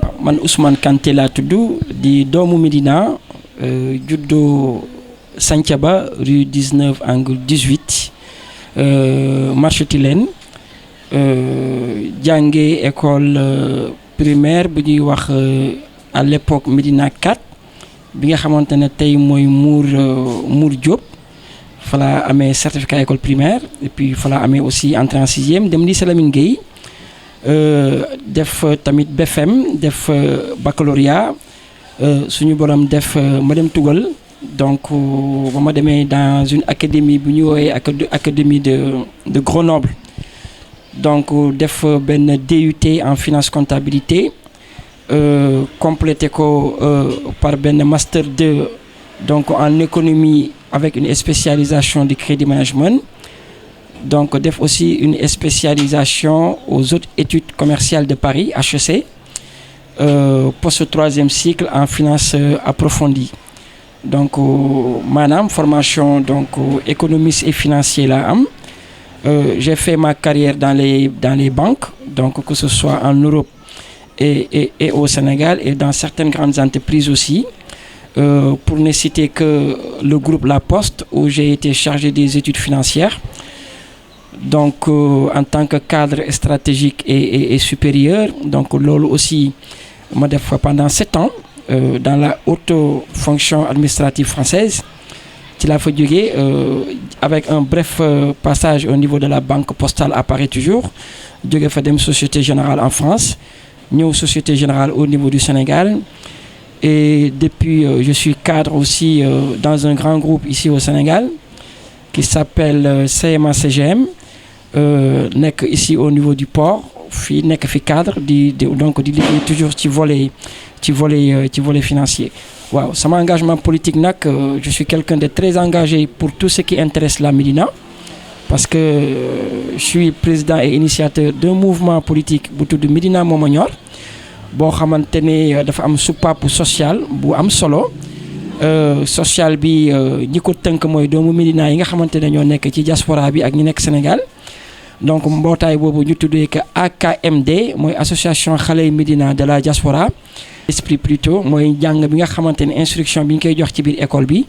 man Ousmane Kanté laa tudd di doomu Médina juddoo Santhiaba rue 19 angle 18 marché Tilène jàngee école primaire bu ñuy wax à l'époque Médina 4 bi nga xamante ne tey mooy Mour Diop fa laa amee certificat école primaire et puis fa laa amee aussi entrée en sixième dem lycée Lamine Gueye def tamit BFM def baccalauréat suñu borom def ma dem tugal donc ba ma demee dans une académie bu ñu woowee académie de Grenoble donc def benn DUT en finance comptabilité complété ko par benn master 2 donc en économie avec une spécialisation du crédit management. Donc, def aussi une spécialisation aux hautes études commerciales de Paris, HEC, post troisième cycle en finance approfondie. Donc, madame, formation donc économiste et financier là. J'ai fait ma carrière dans les banques, donc que ce soit en Europe et au Sénégal et dans certaines grandes entreprises aussi. Pour ne citer que le groupe La Poste, où j'ai été chargé des études financières. Donc en tant que cadre stratégique et supérieur, donc loolu aussi ma def pendant 7 ans dans la haute fonction administrative française ci laa fa jógee avec un bref passage au niveau de la banque postale à Paris toujours jóge fa dem Société Générale en France ñëw Société Générale au niveau du Sénégal et depuis je suis cadre aussi dans un grand groupe ici au Sénégal qui s'appelle CMA-CGM nekk ici au niveau du port fii nekk fi cadre donc di liggéey toujours ci volet financier waaw sama engagement politique nag je suis quelqu'un de très engagé pour tout ce qui intéresse la Médina parce que je suis président et initiateur d'un mouvement politique bu tudd Médina moo ma ñor boo xamante ne dafa am soupape social bu am solo social bi ñi ko tënk mooy doomu Médina yi nga xamante ne ñoo nekk ci diaspora bi ak ñi nekk Sénégal donc mbootaay boobu ñu tuddee que AKMD mooy association xale Médina de la diaspora esprit plutôt mooy jàng bi nga xamante ne instruction bi ñu koy jox ci biir école bi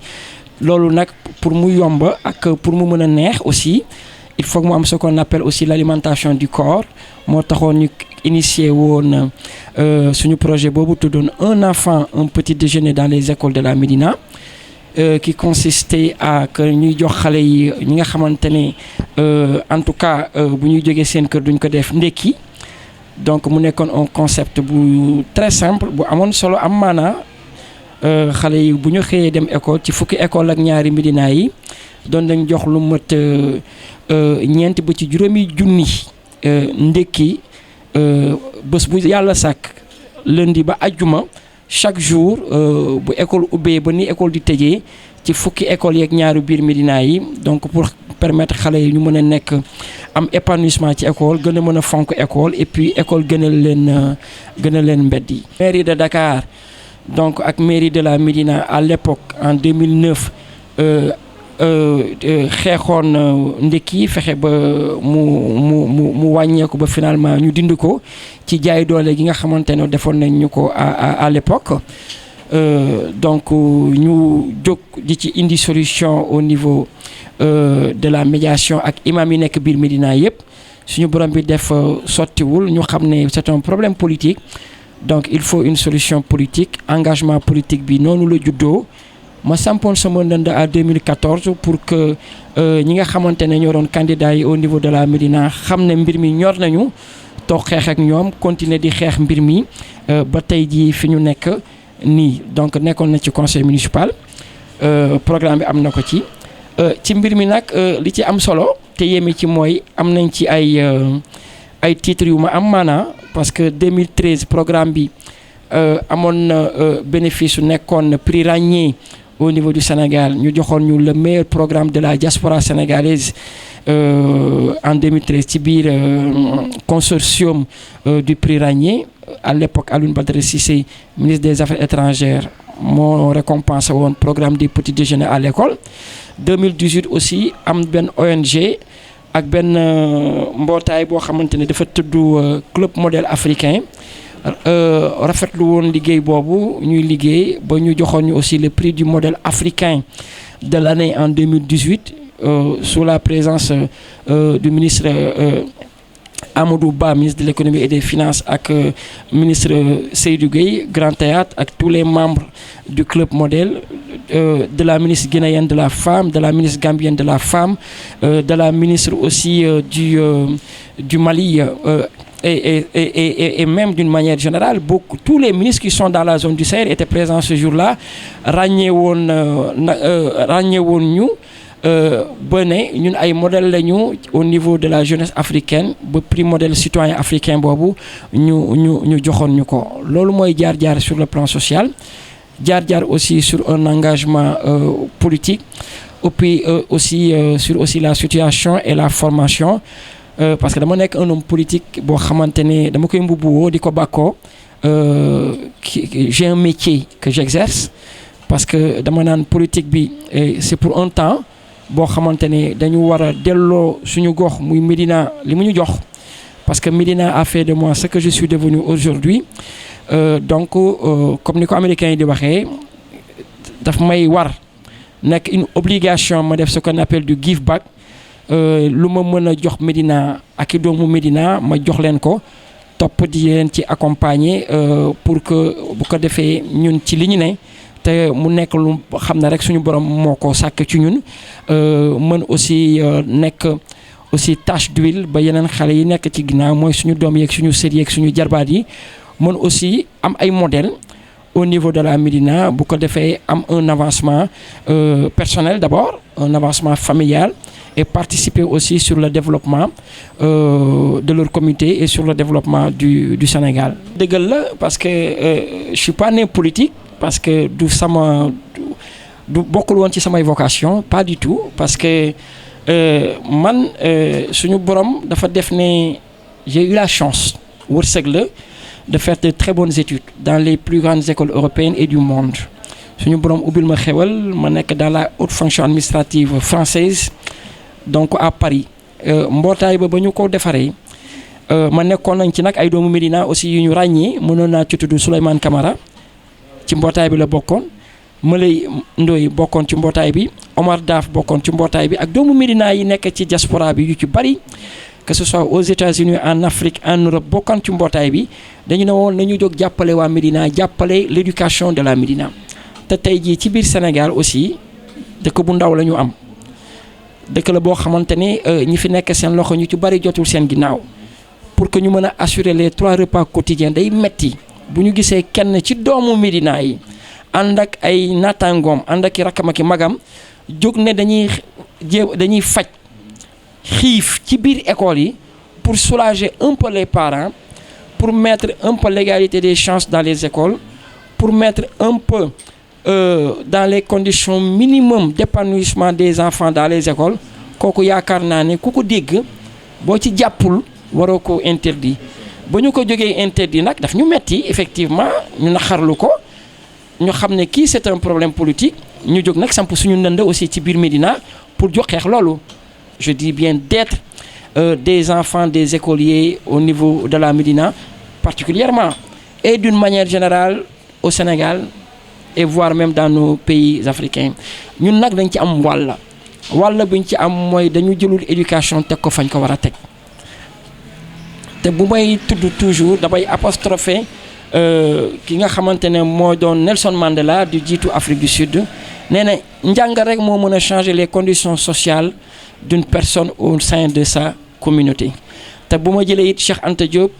loolu nag pour mu yomb ak pour mu mën a neex aussi il faut que mu am ce qu'on appelle aussi l'alimentation du corps moo taxoon ñu initié woon suñu projet boobu tuddoon un enfant un petit déjeuner dans les écoles de la Médina qui consistait à que ñuy jox xale yi ñi nga xamante ne en tout cas bu ñuy jógee seen kër duñ ko def ndekki donc mu nekkoon un concept bu très simple bu amoon solo am maanaa xale yi bu ñu xëyee dem école ci fukki école ak ñaari Médina yi doon dañ jox lu mat ñeenti ba ci juróomi junni ndekki bés bu yàlla sàkk lundi ba ajjuma chaque jour bu école ubbee ba ni école di tëjee ci fukki école yeeg ñaaru biir Médina yi donc pour permettre xale yi ñu mën a nekk am épanouissement ci école gën a mën a fonk école et puis école gënal leen mbedd yi. mairie de Dakar donc ak mairie de la Médina à l'époque en 2009 xeexoon ndekki fexe ba mu wàññeeku ba finalement ñu dind ko ci jaay doole gi nga xamante ne defoon nañ ñu ko à l'époque donc ñu jóg di ci indi solution au niveau de la médiation ak imam yi nekk biir Médina yëpp suñu borom bi def sottiwul ñu xam ne c'est un problème politique donc il faut une solution politique engagement politique bi noonu la juddoo ma sampoon sama ndënd à 2014 pour que ñi nga xamante ne ñoo doon candidats yi au niveau de la Médina xam ne mbir mi ñor nañu toog xeex ak ñoom continuer di xeex mbir mi ba tey jii fi ñu nekk nii donc nekkoon na ci conseil municipal programme bi am na ko ci mbir mi nag li ci am solo te yéeme ci mooy am nañ ci ay titres yu ma am maanaa parce que 2013 programme bi amoon na bénéfice su nekkoon prix ràññee au niveau du Sénégal ñu joxoon ñu le meilleur programme de la diaspora sénégalaise en 2013 ci biir consortium du prix ràññee à l'époque Alioune Badara Cissé ministre des Affaires étrangères moo récompensé woon programme des petits déjeuners à l'école 2018 aussi am benn ONG ak benn mbootaay boo xamante ne dafa tudd club modèle africain rafetlu woon liggéey boobu ñuy liggéey ba ñu joxoon ñu aussi le prix du modèle africain de l'année en 2018 sous la présence du ministre Amadou Ba, ministre de l'économie et des finances, ak ministre Seydou Gueye, Grand Théâtre, ak tous les membres du club modèle, de la ministre guinéenne de la femme, de la ministre gambienne de la femme, de la ministre aussi du Mali, et même d'une manière générale, tous les ministres qui sont dans la zone du Sahel étaient présents ce jour-là. Ràññee woon ñu ba ne ñun ay modèle lañu au niveau de la jeunesse africaine ba prix modèle citoyen africain boobu ñu joxoon ñu ko. Loolu mooy jaar-jaar sur le plan social, jaar-jaar aussi sur un engagement politique, et puis aussi sur aussi la situation et la formation. Parce que dama nekk un homme politique boo xamante ne dama koy mbubboo di ko bàkkoo, j'ai un métier que j'exerce, parce que dama naan politique bi c'est pour un temps boo xamante ne dañu war a delloo suñu gox muy Médina li mu ñu jox, parce que Médina a fait de moi ce que je suis devenu aujourd'hui. Donc comme ni ko américains yi di waxee, daf may war nekk une obligation ma def ce qu'on appelle du give back. Lu ma mën a jox Médina ak i doomu Médina ma jox leen ko, topp di leen ci accompagner pour que bu ko defee ñun ci li ñu ne te mu nekk lu xam ne rek suñu borom moo ko sàkk ci ñun, mën aussi nekk aussi tache d'huile ba yeneen xale yi nekk ci ginnaaw mooy suñu doom yeeg suñu sët yeeg suñu jarbaat yi mën aussi am ay modèle au niveau de la Médina, bu ko defee am un avancement personnel d'abord, un avancement familial, et participer aussi sur le développement de leur communauté et sur le développement du Sénégal. Dëggal la parce que je suis pas né politique, parce que du bokkul woon ci samay vocation, pas du tout, parce que man suñu borom dafa def ne j'ai eu la chance wërsëg la de faire de très bonnes études dans les plus grandes écoles européennes et du monde. Suñu borom ubbil ma xewal ma nekk dans la haute fonction administrative française, donc à Paris. Mbootaay ba ñu ko defaree ma nekkoon nañ ci nag ay doomu Médina aussi yu ñu ràññee, mënoon naa ci tudd Souleymane Camara ci mbootaay bi la bokkoon, Malay Ndoye bokkoon ci mbootaay bi, Omar Daf bokkoon ci mbootaay bi, ak doomu Médina yi nekk ci diaspora bi yu ci bari, que ce soit aux États-Unis, en Afrique, en Europe, bokkoon ci mbootaay bi dañu ne woon nañu jóg jàppale waa Médina, jàppale l'éducation de la Médina. Te tey jii ci biir Sénégal aussi dëkk bu ndaw la ñu am, dëkk la boo xamante ne ñi fi nekk seen loxo ñu ci bari jotul seen ginnaaw, pour que ñu mën a assurer les 3 repas quotidiens day metti bu ñu gisee kenn ci doomu Médina yi ànd ak ay naataangoom, ànd ak i rakkam ak i magam jóg ne dañuy faj xiif ci biir école yi pour soulager un peu les parents, pour mettre un peu l'égalité des chances dans les écoles, pour mettre un peu dans les conditions minimum d'épanouissement des enfants dans les écoles. Kooku yaakaar naa ne ku ko dégg boo ci jàppul waroo ko interdit. Ba ñu ko jógee interdit nag daf ñu metti effectivement, ñu naxarlu ko, ñu xam ne kii c'est un problème politique, ñu jóg nag samp suñu ndënd aussi ci biir Médina pour jox xeex loolu. Je dis bien d'être des enfants des écoliers au niveau de la Médina particulièrement, et d'une manière générale au Sénégal et voire même dans nos pays africains. Ñun nag dañ ci am wàll buñ ci am mooy dañu jëlul éducation teg ko fañ ko war a teg. Te bu may tudd toujours damay apostropher ki nga xamante ne moo doon Nelson Mandela du jiitu Afrique du Sud, nee na njàng rek moo mën a changer les conditions sociales d'une personne au sein de sa communauté. Te bu ma jëlee it Cheikh Anta Diop,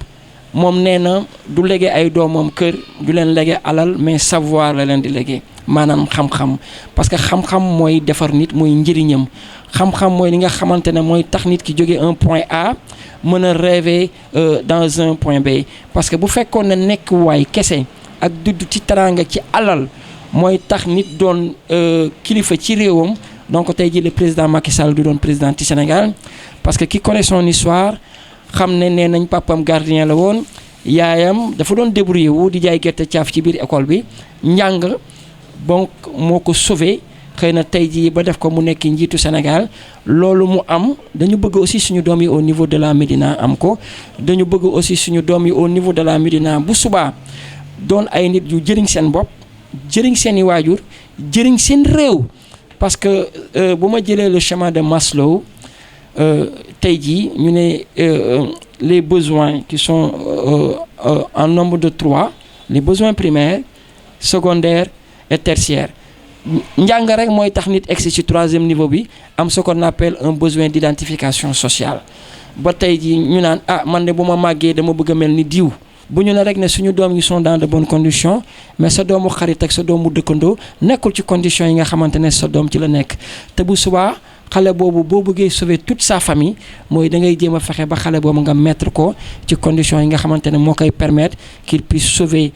moom nee na du légué ay doomam kër, du leen légué alal, mais savoir la leen di légué, maanaam xam-xam, parce que xam-xam mooy defar nit, mooy njëriñam. Xam-xam mooy li nga xamante ne mooy tax nit ki jógee un point A mën a rêver dans un point B, parce que bu fekkoon ne nekk waay kese ak dudd ci teraanga ci alal mooy tax nit doon kilifa ci réewam, donc tey jii le président Macky Sall du doon président ci Sénégal, parce que qui connaît son histoire xam ne nee nañ papam gardien la woon, yaayam dafa doon débrouiller wu di jaay gerte caaf ci biir école bi, njàng donc moo ko sauvé xëy na tey jii ba def ko mu nekk njiitu Sénégal loolu mu am dañu bëgg aussi suñu doom yi au niveau de la Médina am ko dañu bëgg aussi suñu doom yi au niveau de la Médina bu subaa doon ay nit yu jëriñ seen bopp jëriñ seen i waajur jëriñ seen réew parce que bu ma jëlee le schéma de Maslow tey jii ñu ne les besoins qui sont en nombre de 3 les besoins primaires secondaires et tertiaires njàng rek mooy tax nit egsi ci 3e niveau bi am ce qu'on appelle un besoin d'identification sociale ba tey jii ñu naan man de bu ma màggee dama bëgg a mel ni diw bu ñu ne rek ne suñu doom yi sont dans de bonnes conditions mais sa doomu xarit ak sa doomu dëkkandoo nekkul ci conditions yi nga xamante ne sa doom ci la nekk te bu subaa xale boobu boo bëggee sauver toute sa famille mooy da ngay jéem a fexe ba xale boobu nga mettre ko ci conditions yi nga xamante ne moo koy permettre qu'il puisse sauver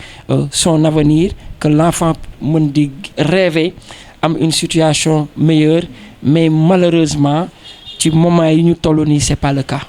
son avenir que l'enfant mën di rêver am une situation meilleure mais malheureusement ci moment yi ñu toll nii c'est pas le cas.